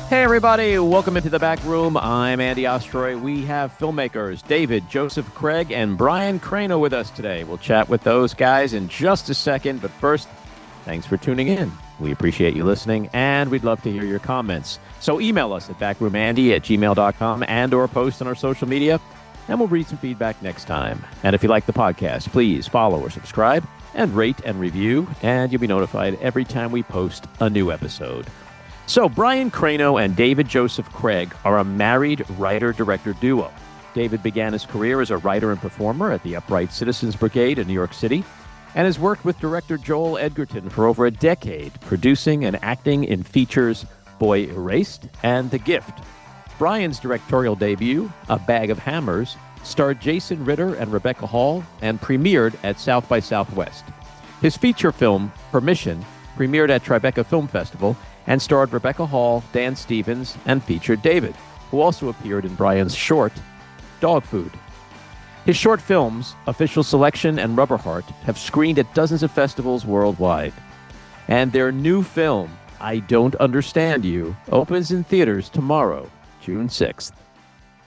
Hey everybody, welcome into the back room. I'm Andy Ostroy. We have filmmakers David Joseph Craig and Brian Crano with us today. We'll chat with those guys in just a second, but first, thanks for tuning in. We appreciate you listening, and we'd love to hear your comments. So email us at backroomandy@gmail.com and or post on our social media, and we'll read some feedback next time. And if you like the podcast, please follow or subscribe and rate and review, and you'll be notified every time we post a new episode. So, Brian Crano and David Joseph Craig are a married writer-director duo. David began his career as a writer and performer at the Upright Citizens Brigade in New York City, and has worked with director Joel Edgerton for over a decade, producing and acting in features Boy Erased and The Gift. Brian's directorial debut, A Bag of Hammers, starred Jason Ritter and Rebecca Hall and premiered at South by Southwest. His feature film, Permission, premiered at Tribeca Film Festival and starred Rebecca Hall, Dan Stevens, and featured David, who also appeared in Brian's short, Dog Food. His short films, Official Selection and Rubberheart, have screened at dozens of festivals worldwide. And their new film, I Don't Understand You, opens in theaters tomorrow, June 6th.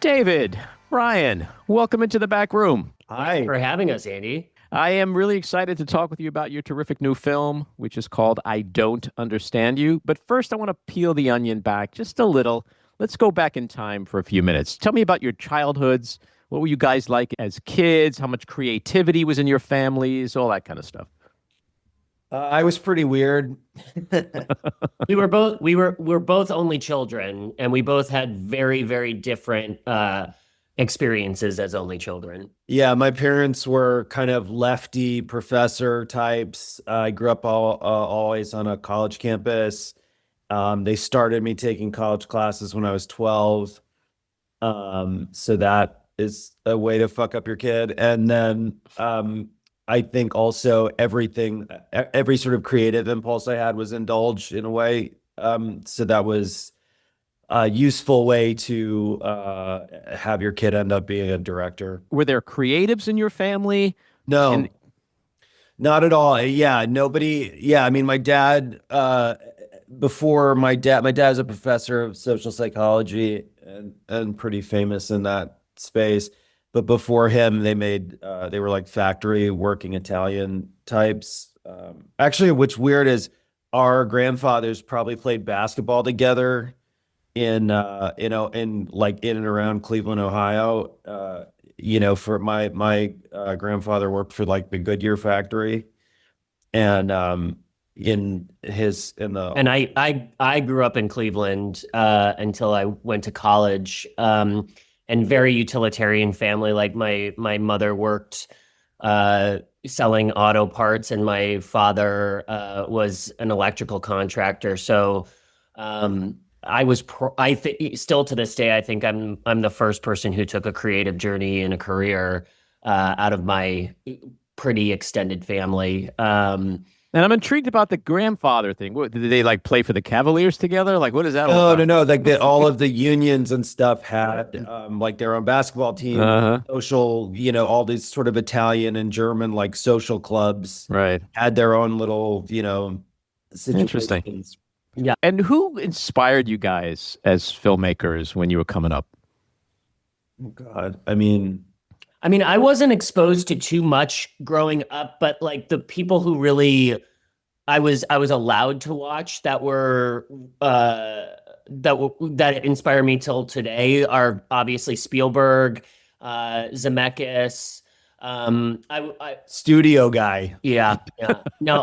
David, Brian, welcome into the back room. Hi. Thanks for having us, Andy. I am really excited to talk with you about your terrific new film, which is called I Don't Understand You. But first, I want to peel the onion back just a little. Let's go back in time for a few minutes. Tell me about your childhoods. What were you guys like as kids? How much creativity was in your families? All that kind of stuff. I was pretty weird. We're both only children, and we both had very, very different experiences as only children. Yeah, my parents were kind of lefty professor types. I grew up always on a college campus. They started me taking college classes when I was 12. So that is a way to fuck up your kid. And then I think also every sort of creative impulse I had was indulged in a way. So that was a useful way to have your kid end up being a director. Were there creatives in your family? No, not at all. Yeah, nobody. Yeah, I mean, my dad, my dad's a professor of social psychology and pretty famous in that space. But before him, they were like factory working Italian types. Actually, what's weird is our grandfathers probably played basketball together in and around Cleveland, Ohio. For my grandfather worked for like the Goodyear factory, and I grew up in Cleveland until I went to college, and very utilitarian family. Like my mother worked selling auto parts, and my father was an electrical contractor. So still to this day, I think I'm the first person who took a creative journey in a career out of my pretty extended family. And I'm intrigued about the grandfather thing. What, did they like play for the Cavaliers together? Like, what is that all about? No. Like all of the unions and stuff had like their own basketball team, social, all these sort of Italian and German like social clubs. Right. Had their own little, situations. Interesting. Yeah. And who inspired you guys as filmmakers when you were coming up? Oh, God. I mean, I wasn't exposed to too much growing up, but like the people who really I was allowed to watch that inspire me till today are obviously Spielberg, Zemeckis. I studio guy. Yeah. No,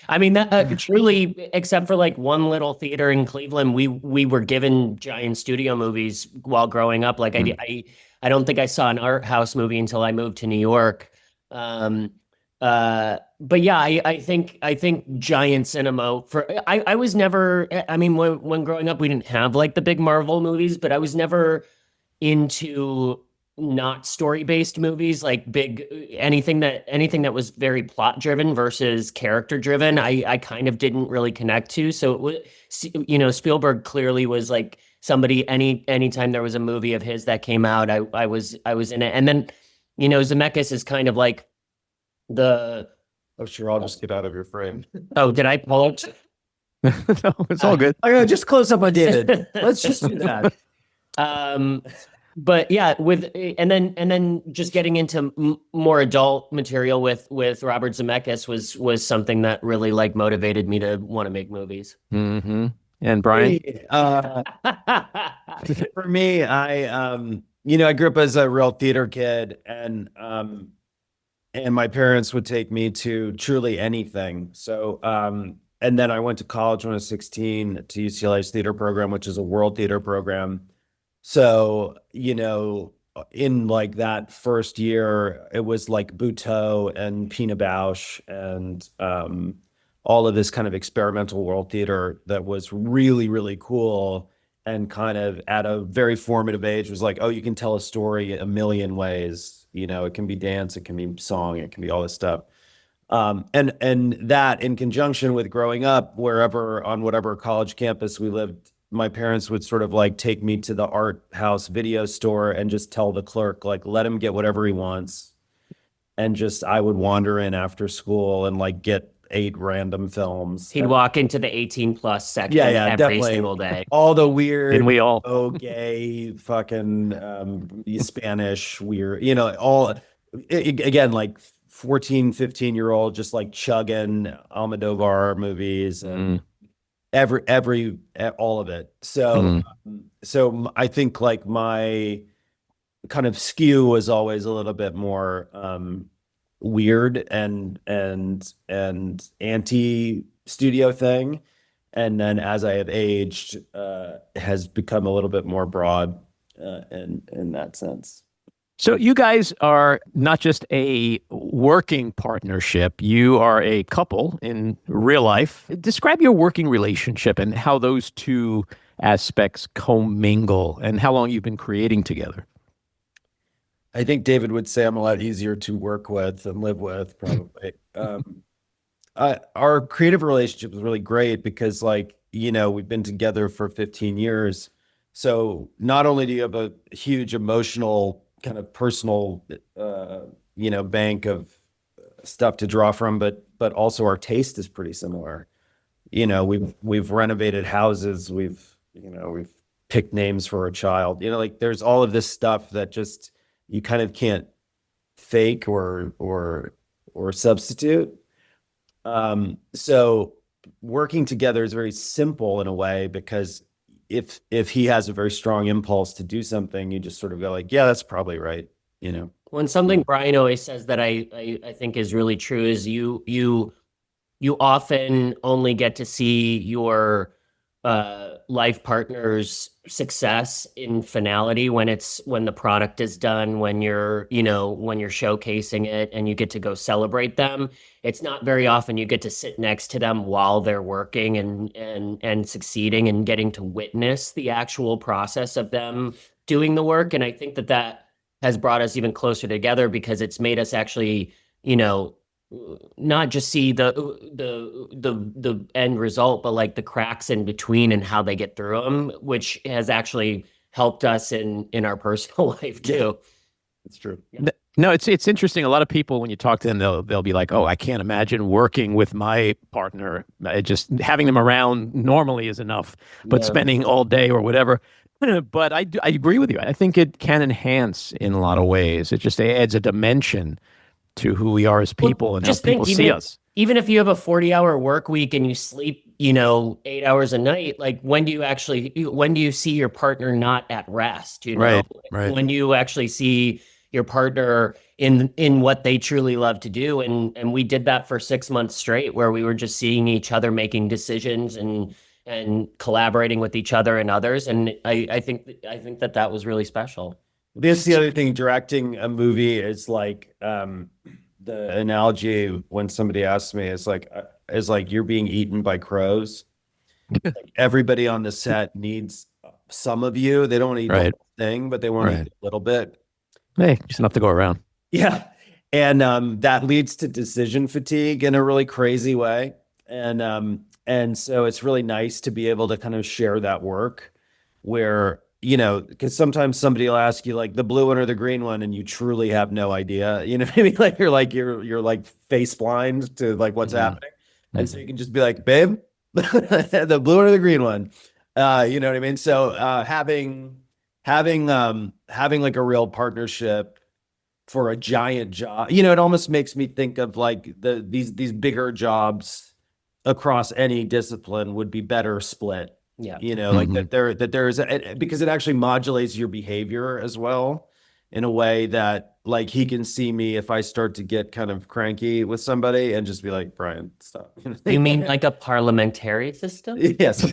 that truly, except for like one little theater in Cleveland, we were given giant studio movies while growing up. Like I don't think I saw an art house movie until I moved to New York. But yeah, I think giant cinema I was never, when growing up, we didn't have like the big Marvel movies, but I was never into not story-based movies, like big anything that was very plot-driven versus character-driven. I kind of didn't really connect to. So it was, Spielberg clearly was like somebody. Anytime there was a movie of his that came out, I was in it. And then, Zemeckis is kind of like the. Oh, sure. I'll just get out of your frame. Oh, did I pull it? No, it's all good. I gotta just close up on David. Let's just do that. But yeah, and then just getting into more adult material with Robert Zemeckis was something that really like motivated me to want to make movies. Mm-hmm. And Brian? For me, I grew up as a real theater kid, and my parents would take me to truly anything. So, and then I went to college when I was 16 to UCLA's theater program, which is a world theater program. So, in like that first year, it was like Buteau and Pina Bausch and all of this kind of experimental world theater that was really, really cool, and kind of at a very formative age was like, oh, you can tell a story a million ways. It can be dance, it can be song, it can be all this stuff. And that in conjunction with growing up on whatever college campus we lived, my parents would sort of like take me to the art house video store and just tell the clerk, like, let him get whatever he wants. And I would wander in after school and like get 8 random films. He'd walk into the 18+ section every definitely. single day. All the weird, And we all gay, fucking Spanish weird, again, like 14, 15-year-old, just like chugging Almodovar movies and all of it. So, so I think like my kind of skew was always a little bit more weird and anti-studio thing. And then as I have aged, has become a little bit more broad in that sense. So you guys are not just a working partnership, you are a couple in real life. Describe your working relationship and how those two aspects commingle and how long you've been creating together. I think David would say I'm a lot easier to work with and live with, probably. Our creative relationship is really great because, like, we've been together for 15 years. So not only do you have a huge emotional kind of personal, bank of stuff to draw from, but also our taste is pretty similar. We've renovated houses. We've picked names for a child. Like there's all of this stuff that just you kind of can't fake or substitute. So working together is very simple in a way because if he has a very strong impulse to do something, you just sort of go like, yeah, that's probably right. When something Brian always says that I think is really true is you often only get to see your life partner's success in finality when the product is done, when you're showcasing it and you get to go celebrate them. It's not very often you get to sit next to them while they're working and succeeding and getting to witness the actual process of them doing the work. And I think that has brought us even closer together because it's made us actually, not just see the end result, but like the cracks in between and how they get through them, which has actually helped us in our personal life too. It's true. Yeah. No, it's interesting. A lot of people, when you talk to them, they'll be like, "Oh, I can't imagine working with my partner. Just having them around normally is enough, but spending all day or whatever." But I agree with you. I think it can enhance in a lot of ways. It just adds a dimension to who we are as people and how people see us. Even if you have a 40-hour work week and you sleep, 8 hours a night, like when do you see your partner not at rest? Right. When you actually see your partner in what they truly love to do. And we did that for 6 months straight, where we were just seeing each other making decisions and collaborating with each other and others. And I think that was really special. This is the other thing, directing a movie is like, the analogy when somebody asks me is like you're being eaten by crows. Like everybody on the set needs some of you. They don't eat the whole thing, but they want to eat a little bit. Hey, just enough to go around. Yeah. And that leads to decision fatigue in a really crazy way. And so it's really nice to be able to kind of share that work where, because sometimes somebody will ask you like the blue one or the green one, and you truly have no idea. Maybe like you're like face blind to like what's happening. And so you can just be like, babe, the blue one or the green one. You know what I mean? So having like a real partnership for a giant job, it almost makes me think of like these bigger jobs across any discipline would be better split. Yeah. Like because it actually modulates your behavior as well in a way that like he can see me if I start to get kind of cranky with somebody and just be like, Brian, stop. You mean like a parliamentary system? Yes.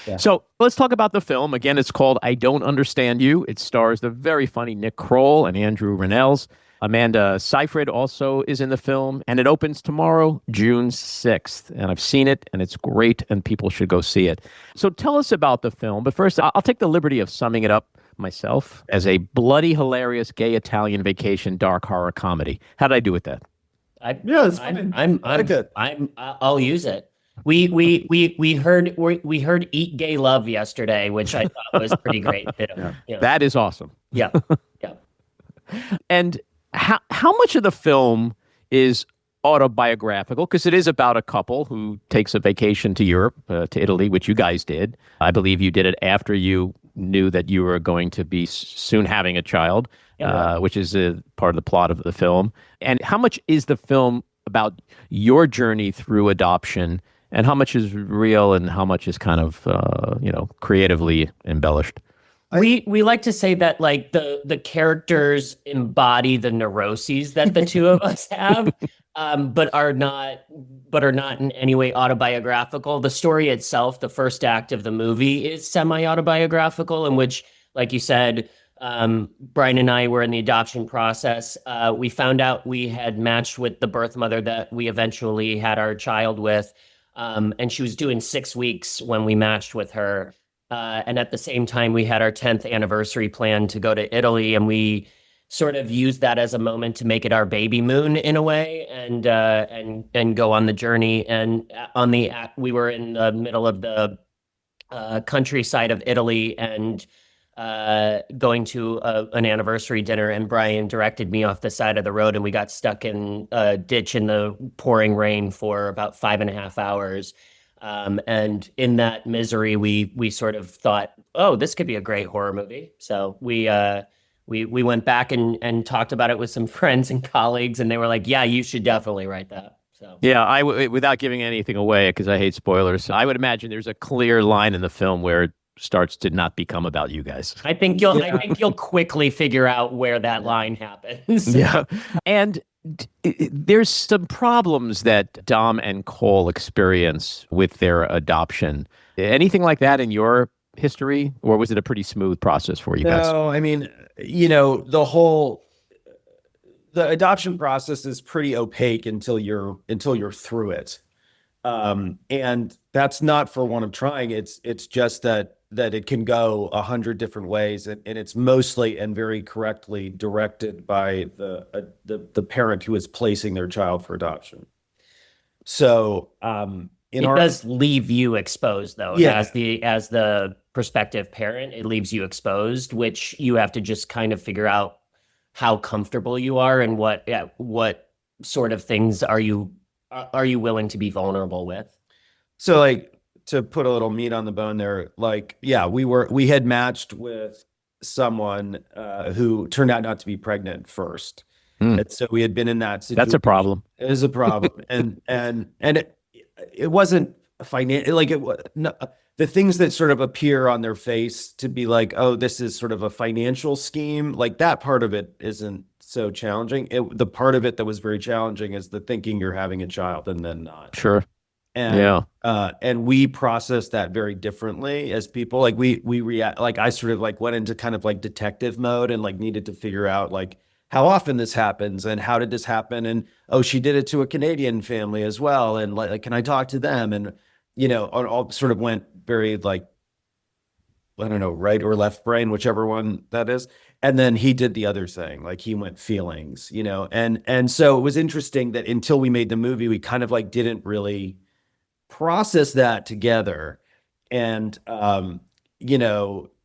Yeah. So let's talk about the film. Again, it's called I Don't Understand You. It stars the very funny Nick Kroll and Andrew Rannells. Amanda Seyfried also is in the film, and it opens tomorrow, June 6th. And I've seen it, and it's great, and people should go see it. So tell us about the film. But first, I'll take the liberty of summing it up myself as a bloody, hilarious, gay Italian vacation dark horror comedy. How did I do with that? It's fine. I'll use it. We heard "Eat Gay Love" yesterday, which I thought was pretty great. Yeah. That is awesome. Yeah. Yeah. And how much of the film is autobiographical? Because it is about a couple who takes a vacation to Europe, to Italy, which you guys did. I believe you did it after you knew that you were going to be soon having a child, which is a part of the plot of the film. And how much is the film about your journey through adoption, and how much is real and how much is kind of, creatively embellished? We like to say that like the characters embody the neuroses that the two of us have, but are not in any way autobiographical. The story itself, the first act of the movie, is semi-autobiographical, in which, like you said, Brian and I were in the adoption process. We found out we had matched with the birth mother that we eventually had our child with, and she was doing 6 weeks when we matched with her. And at the same time, we had our 10th anniversary plan to go to Italy, and we sort of used that as a moment to make it our baby moon in a way, and go on the journey. And we were in the middle of the countryside of Italy and going to an anniversary dinner, and Brian directed me off the side of the road, and we got stuck in a ditch in the pouring rain for about 5.5 hours. And in that misery, we sort of thought, oh, this could be a great horror movie. So we went back and talked about it with some friends and colleagues, and they were like, yeah, you should definitely write that. So yeah, without giving anything away, because I hate spoilers, I would imagine there's a clear line in the film where it starts to not become about you guys. I think you'll quickly figure out where that line happens. Yeah, and there's some problems that Dom and Cole experience with their adoption. Anything like that in your history, or was it a pretty smooth process for you guys? No, I mean, the adoption process is pretty opaque until you're through it. And that's not for want of trying. It's just that it can go 100 different ways, and it's mostly and very correctly directed by the parent who is placing their child for adoption. So it does leave you exposed, though. Yeah. As the prospective parent, it leaves you exposed, which you have to just kind of figure out how comfortable you are and what sort of things are you willing to be vulnerable with. So, like, to put a little meat on the bone there, like, yeah, we had matched with someone who turned out not to be pregnant first. And so we had been in that situation. That's a problem. It is a problem. and it wasn't financial, like the things that sort of appear on their face to be like, oh, this is sort of a financial scheme. Like, that part of it isn't so challenging. The part of it that was very challenging is the thinking you're having a child and then not. Sure. And and we process that very differently as people. Like, we react, like, I sort of like went into kind of like detective mode and like needed to figure out like how often this happens and how did this happen, and oh, she did it to a Canadian family as well, and like can I talk to them, and all sort of went very like, I don't know, right or left brain, whichever one that is. And then he did the other thing, like he went feelings, and so it was interesting that until we made the movie, we kind of like didn't really process that together. And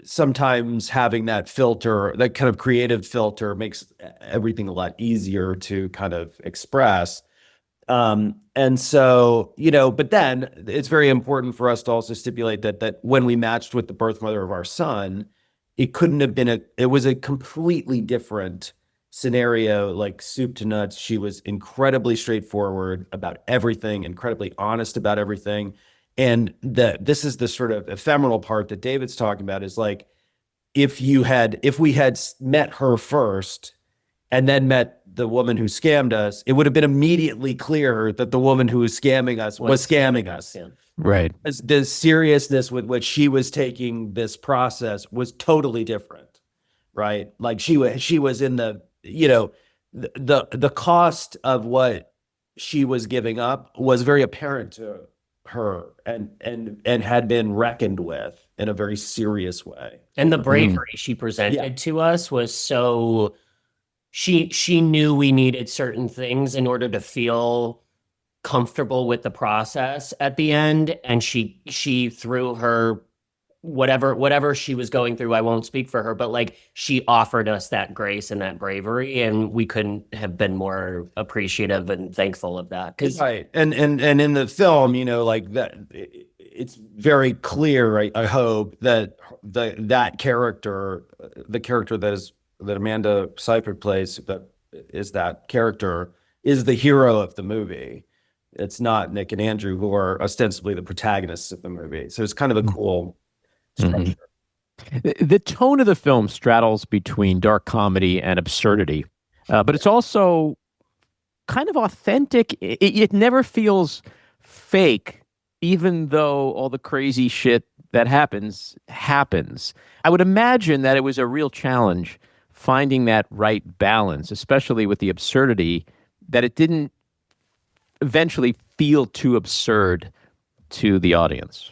sometimes having that filter, that kind of creative filter, makes everything a lot easier to kind of express. And so, but then it's very important for us to also stipulate that when we matched with the birth mother of our son, it couldn't have been it was a completely different scenario, like soup to nuts. She was incredibly straightforward about everything, incredibly honest about everything. And this is the sort of ephemeral part that David's talking about, is like, if we had met her first and then met the woman who scammed us, it would have been immediately clear that the woman who was scamming us was scamming us. Yeah. Right. The seriousness with which she was taking this process was totally different, right? Like she was in the cost of what she was giving up was very apparent to her, and had been reckoned with in a very serious way. And the bravery she presented to us was so. She knew we needed certain things in order to feel comfortable with the process at the end, and she threw her whatever she was going through. I won't speak for her, but like, she offered us that grace and that bravery, and we couldn't have been more appreciative and thankful of that. Right, and in the film, like that, it's very clear. I hope that that character, the character that Amanda Seyfried plays, that character is the hero of the movie. It's not Nick and Andrew, who are ostensibly the protagonists of the movie. So it's kind of a cool structure. The tone of the film straddles between dark comedy and absurdity, but it's also kind of authentic. It never feels fake, even though all the crazy shit that happens. I would imagine that it was a real challenge finding that right balance, especially with the absurdity, that it didn't eventually feel too absurd to the audience.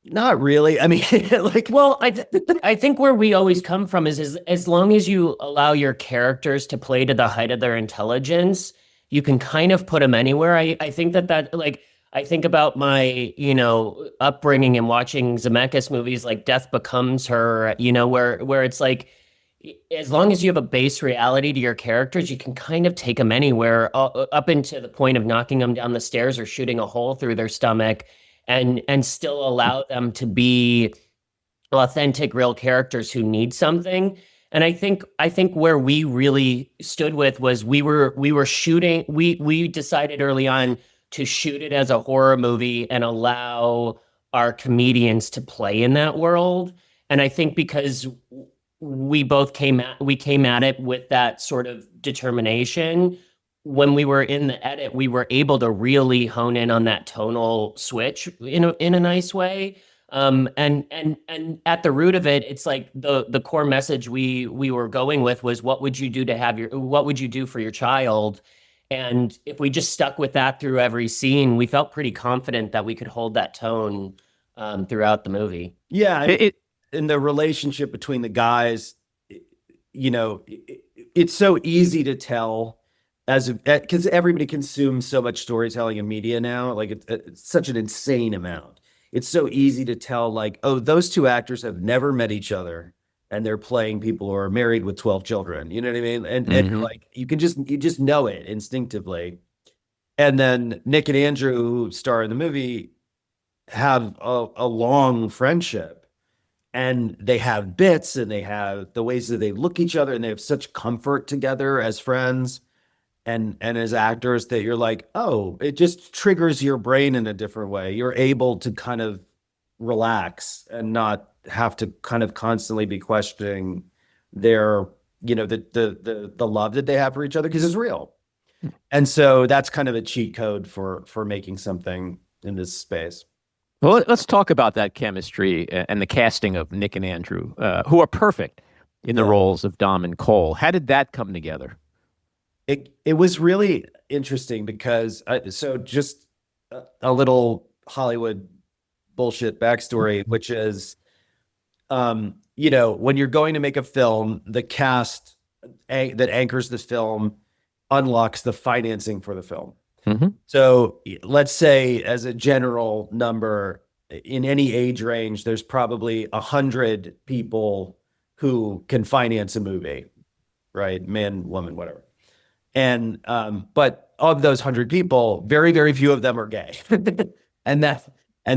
Not really. I mean, like, well, I think where we always come from is as long as you allow your characters to play to the height of their intelligence, you can kind of put them anywhere. I think that like, I think about my, upbringing and watching Zemeckis movies like Death Becomes Her, where it's like, as long as you have a base reality to your characters, you can kind of take them anywhere, up into the point of knocking them down the stairs or shooting a hole through their stomach, and still allow them to be authentic, real characters who need something. And I think where we really stood with was we were shooting. We decided early on to shoot it as a horror movie and allow our comedians to play in that world. And I think because we both came at it with that sort of determination, when we were in the edit, we were able to really hone in on that tonal switch in a nice way. And at the root of it, it's like the core message we were going with was, what would you do for your child? And if we just stuck with that through every scene, we felt pretty confident that we could hold that tone throughout the movie. Yeah. In the relationship between the guys, it's so easy to tell because everybody consumes so much storytelling and media now. Like it's such an insane amount. It's so easy to tell, like, oh, those two actors have never met each other and they're playing people who are married with 12 children. You know what I mean? And like, you just know it instinctively. And then Nick and Andrew, who star in the movie, have a long friendship. And they have bits, and they have the ways that they look each other, and they have such comfort together as friends and as actors that you're like, oh, it just triggers your brain in a different way. You're able to kind of relax and not have to kind of constantly be questioning their, the love that they have for each other, because it's real. And so that's kind of a cheat code for making something in this space. Well, let's talk about that chemistry and the casting of Nick and Andrew, who are perfect in the roles of Dom and Cole. How did that come together? It was really interesting because so just a little Hollywood bullshit backstory, which is, when you're going to make a film, the cast that anchors this film unlocks the financing for the film. Mm-hmm. So let's say, as a general number, in any age range, there's probably 100 people who can finance a movie, right? Man, woman, whatever. And but of those 100 people, very, very few of them are gay. And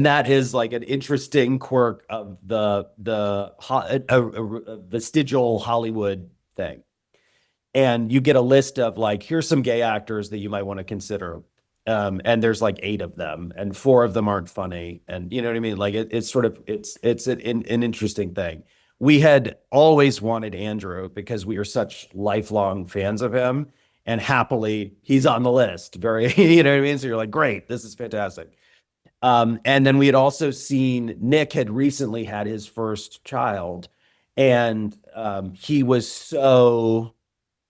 that is like an interesting quirk of the vestigial Hollywood thing. And you get a list of like, here's some gay actors that you might want to consider. And there's like 8 of them, and 4 of them aren't funny. And you know what I mean? Like it's sort of, it's an interesting thing. We had always wanted Andrew because we are such lifelong fans of him, and happily he's on the list. Very, you know what I mean? So you're like, great, this is fantastic. And then we had also seen Nick had recently had his first child, and he was so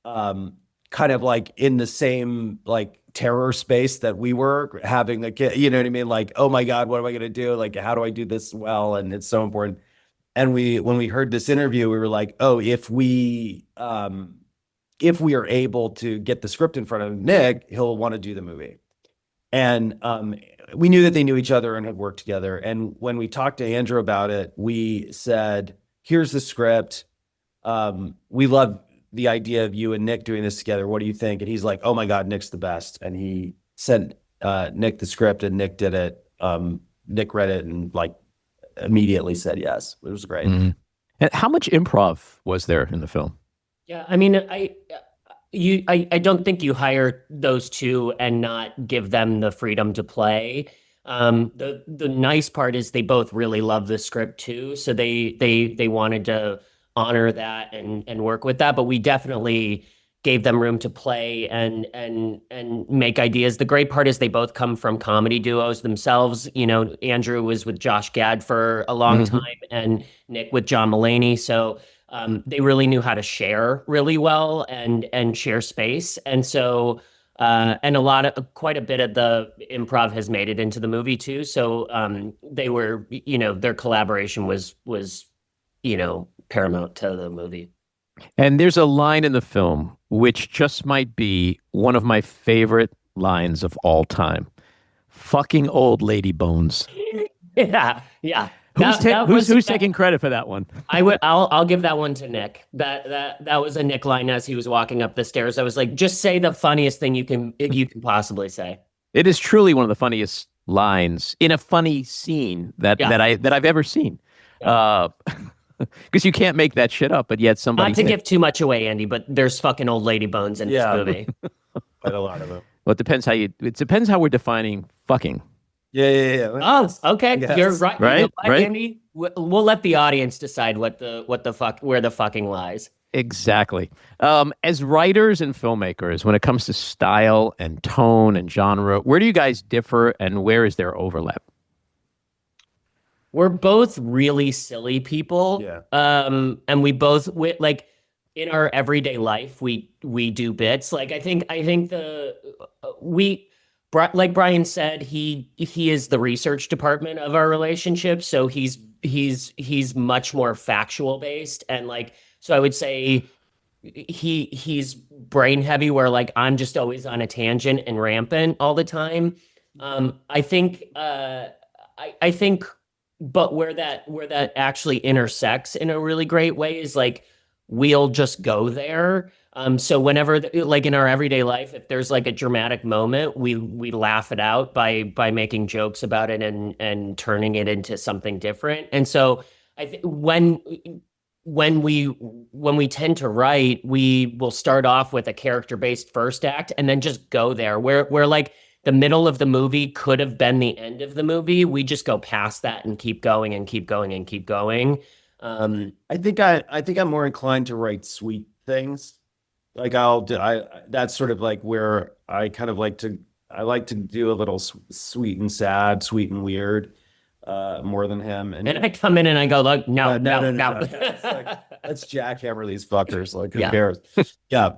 kind of like in the same like terror space that we were having a kid, you know what I mean? Like, oh my God, what am I going to do? Like, how do I do this well? And it's so important. And when we heard this interview, we were like, oh, if we are able to get the script in front of Nick, he'll want to do the movie. And we knew that they knew each other and had worked together. And when we talked to Andrew about it, we said, here's the script. We love the idea of you and Nick doing this together. What do you think? And he's like, oh my God, Nick's the best. And he sent Nick the script, and Nick did it. Nick read it and like immediately said yes. It was great. Mm-hmm. And how much improv was there in the film? Yeah, I mean, I don't think you hire those two and not give them the freedom to play. The nice part is they both really love the script too, so they wanted to honor that and work with that. But we definitely gave them room to play and make ideas. The great part is they both come from comedy duos themselves. You know, Andrew was with Josh Gad for a long time, and Nick with John Mulaney. So they really knew how to share really well and share space. And so and quite a bit of the improv has made it into the movie too. So they were, you know, their collaboration was you know, paramount to the movie. And there's a line in the film which just might be one of my favorite lines of all time. Fucking old lady bones. Yeah. Who's taking credit for that one? I'll give that one to Nick. That was a Nick line as he was walking up the stairs. I was like, just say the funniest thing you can possibly say. It is truly one of the funniest lines in a funny scene that I've ever seen. Yeah. Because you can't make that shit up, but yet somebody. Not to give too much away, Andy, but there's fucking old lady bones in this movie. Quite a lot of them. Well, it depends how we're defining fucking. Yeah. Oh, okay. You're right. Right? You know what, right? Andy? We'll let the audience decide where the fucking lies. Exactly. As writers and filmmakers, when it comes to style and tone and genre, where do you guys differ, and where is there overlap? We're both really silly people. Yeah. And we both like in our everyday life, we do bits. Like I think like Brian said, he is the research department of our relationship. So he's much more factual based. And like, so I would say he's brain heavy, where like I'm just always on a tangent and rampant all the time. I think, but where that actually intersects in a really great way is like we'll just go there. So whenever like in our everyday life, if there's like a dramatic moment, we laugh it out by making jokes about it and turning it into something different. And so I think when we tend to write, we will start off with a character-based first act and then just go there where like the middle of the movie could have been the end of the movie. We just go past that and keep going and keep going and keep going. I think I'm more inclined to write sweet things. Like that's sort of like where I kind of like to do a little sweet and sad, sweet and weird, more than him. And I come in and I go, look, no. It's like, let's jackhammer these fuckers. Like, who cares? Yeah.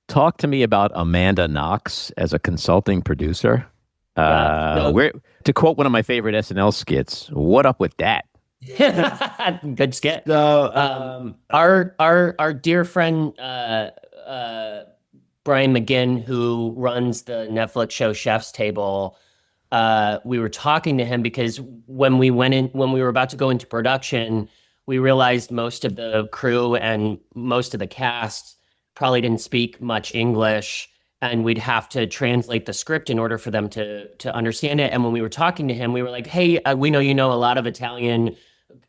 Talk to me about Amanda Knox as a consulting producer. Where, to quote one of my favorite SNL skits, what up with that? Good skit. So, our dear friend Brian McGinn, who runs the Netflix show Chef's Table, we were talking to him because when we were about to go into production, we realized most of the crew and most of the cast probably didn't speak much English, and we'd have to translate the script in order for them to understand it. And when we were talking to him, we were like, "Hey, we know you know a lot of Italian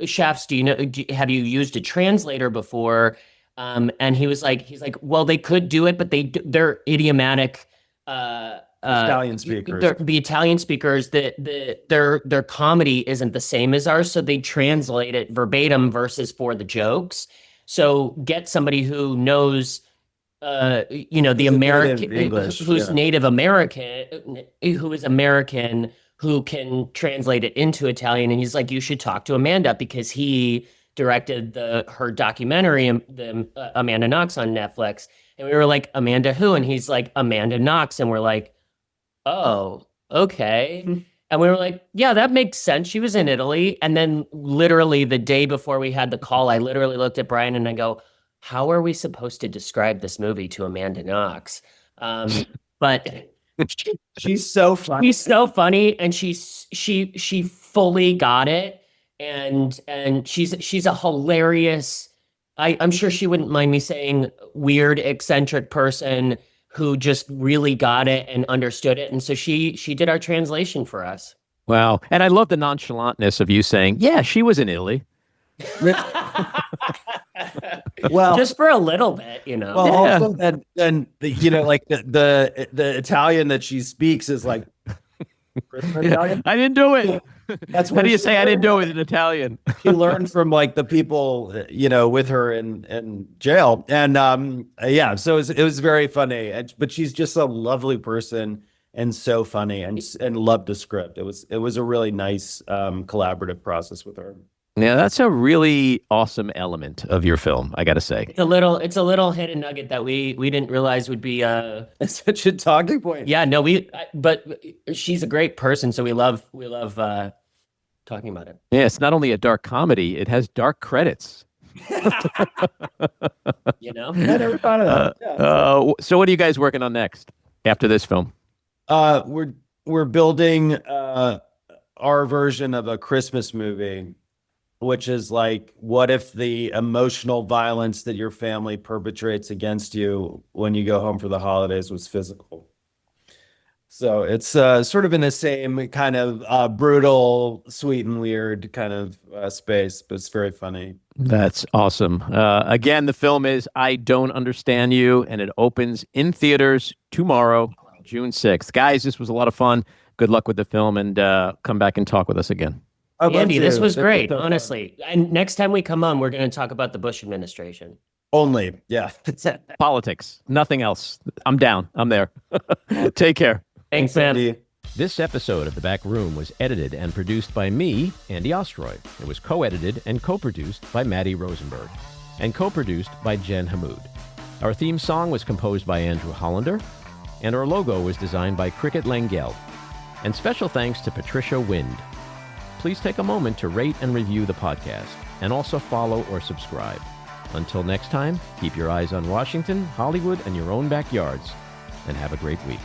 chefs. Have you used a translator before?" And he's like, "Well, they could do it, but they're idiomatic." Italian speakers. The Italian speakers, their comedy isn't the same as ours, so they translate it verbatim versus for the jokes. So get somebody who knows, the American, English, who's Native American, who is American, who can translate it into Italian. And he's like, you should talk to Amanda because he directed her documentary, the Amanda Knox on Netflix. And we were like, Amanda who? And he's like, Amanda Knox. And we're like, oh, okay. And we were like, yeah, that makes sense. She was in Italy. And then literally the day before we had the call, I literally looked at Brian and I go, how are we supposed to describe this movie to Amanda Knox? But she's so funny. She's so funny, and she fully got it. And she's a hilarious, I'm sure she wouldn't mind me saying, weird, eccentric person who just really got it and understood it. And so she did our translation for us. Wow. And I love the nonchalantness of you saying, yeah, she was in Italy. Well, just for a little bit, Well, also then the Italian that she speaks is like Italian. I didn't do it. That's what do you say? I didn't do it in Italian. She learned from like the people with her in jail, and so it was very funny. But she's just a lovely person and so funny, and loved the script. It was a really nice collaborative process with her. Yeah, that's a really awesome element of your film, I got to say. It's a little hidden nugget that we didn't realize would be such a talking point. Yeah, no, but she's a great person, so we love talking about it. Yeah, it's not only a dark comedy, it has dark credits. I never thought of that. So what are you guys working on next after this film? We're building our version of a Christmas movie, which is like, what if the emotional violence that your family perpetrates against you when you go home for the holidays was physical? So it's sort of in the same kind of brutal, sweet and weird kind of space, but it's very funny. That's awesome. Again, the film is I Don't Understand You, and it opens in theaters tomorrow, June 6th. Guys, this was a lot of fun. Good luck with the film, and come back and talk with us again. Andy, this was great, honestly. And next time we come on, we're going to talk about the Bush administration. Only, yeah. Politics, nothing else. I'm down. I'm there. Take care. Thanks, man. Andy. This episode of The Back Room was edited and produced by me, Andy Ostroy. It was co-edited and co-produced by Maddie Rosenberg and co-produced by Jen Hammoud. Our theme song was composed by Andrew Hollander, and our logo was designed by Cricket Langell. And special thanks to Patricia Wind. Please take a moment to rate and review the podcast, and also follow or subscribe. Until next time, keep your eyes on Washington, Hollywood, and your own backyards, and have a great week.